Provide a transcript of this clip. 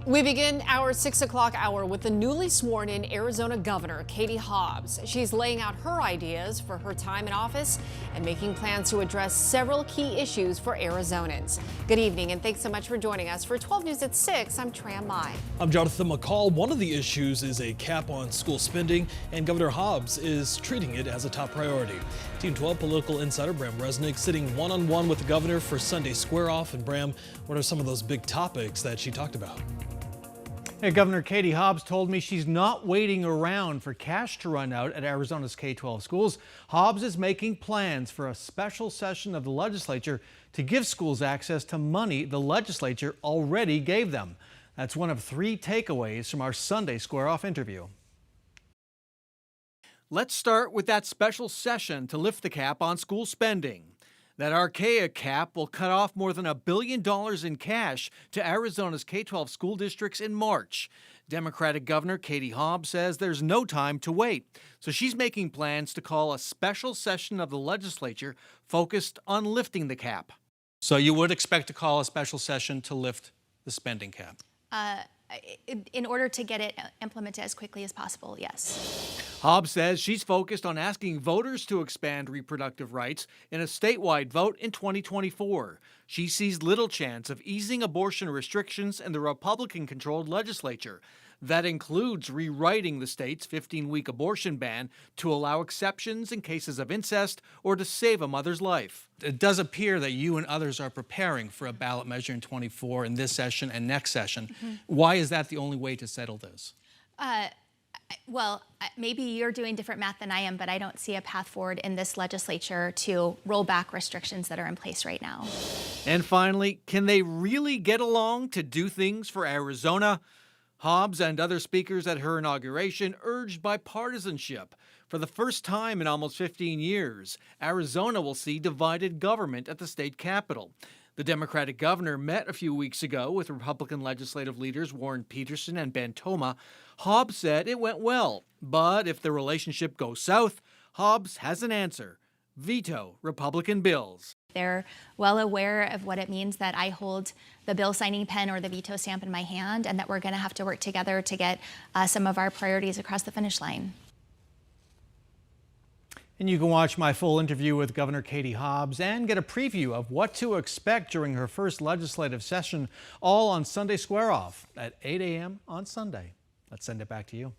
We begin our 6 o'clock hour with the newly sworn in Arizona Governor Katie Hobbs. She's laying out her ideas for her time in office and making plans to address several key issues for Arizonans. Good evening and thanks so much for joining us. For 12 News at 6, I'm Tram Mai. I'm Jonathan McCall. One of the issues is a cap on school spending, and Governor Hobbs is treating it as a top priority. Team 12 political insider Bram Resnick sitting one-on-one with the governor for Sunday Square Off. And Bram, what are some of those big topics that she talked about? Hey, Governor Katie Hobbs told me she's not waiting around for cash to run out at Arizona's K-12 schools. Hobbs is making plans for a special session of the legislature to give schools access to money the legislature already gave them. That's one of 3 takeaways from our Sunday Square Off interview. Let's start with that special session to lift the cap on school spending. That archaic cap will cut off more than $1 billion in cash to Arizona's K-12 school districts in March. Democratic Governor Katie Hobbs says there's no time to wait, so she's making plans to call a special session of the legislature focused on lifting the cap. So you would expect to call a special session to lift the spending cap? In order to get it implemented as quickly as possible, yes. Hobbs says she's focused on asking voters to expand reproductive rights in a statewide vote in 2024. She sees little chance of easing abortion restrictions in the Republican-controlled legislature. That includes rewriting the state's 15-week abortion ban to allow exceptions in cases of incest or to save a mother's life. It does appear that you and others are preparing for a ballot measure in 24 in this session and next session. Why is that the only way to settle this? Well, maybe you're doing different math than I am, but I don't see a path forward in this legislature to roll back restrictions that are in place right now. And finally, can they really get along to do things for Arizona? Hobbs and other speakers at her inauguration urged bipartisanship. For the first time in almost 15 years, Arizona will see divided government at the state capitol. The Democratic governor met a few weeks ago with Republican legislative leaders Warren Peterson and Ben Toma. Hobbs said it went well, but if the relationship goes south, Hobbs has an answer: veto Republican bills. They're well aware of what it means that I hold the bill signing pen or the veto stamp in my hand, and that we're going to have to work together to get some of our priorities across the finish line. And you can watch my full interview with Governor Katie Hobbs and get a preview of what to expect during her first legislative session, all on Sunday Square Off at 8 a.m. on Sunday. Let's send it back to you.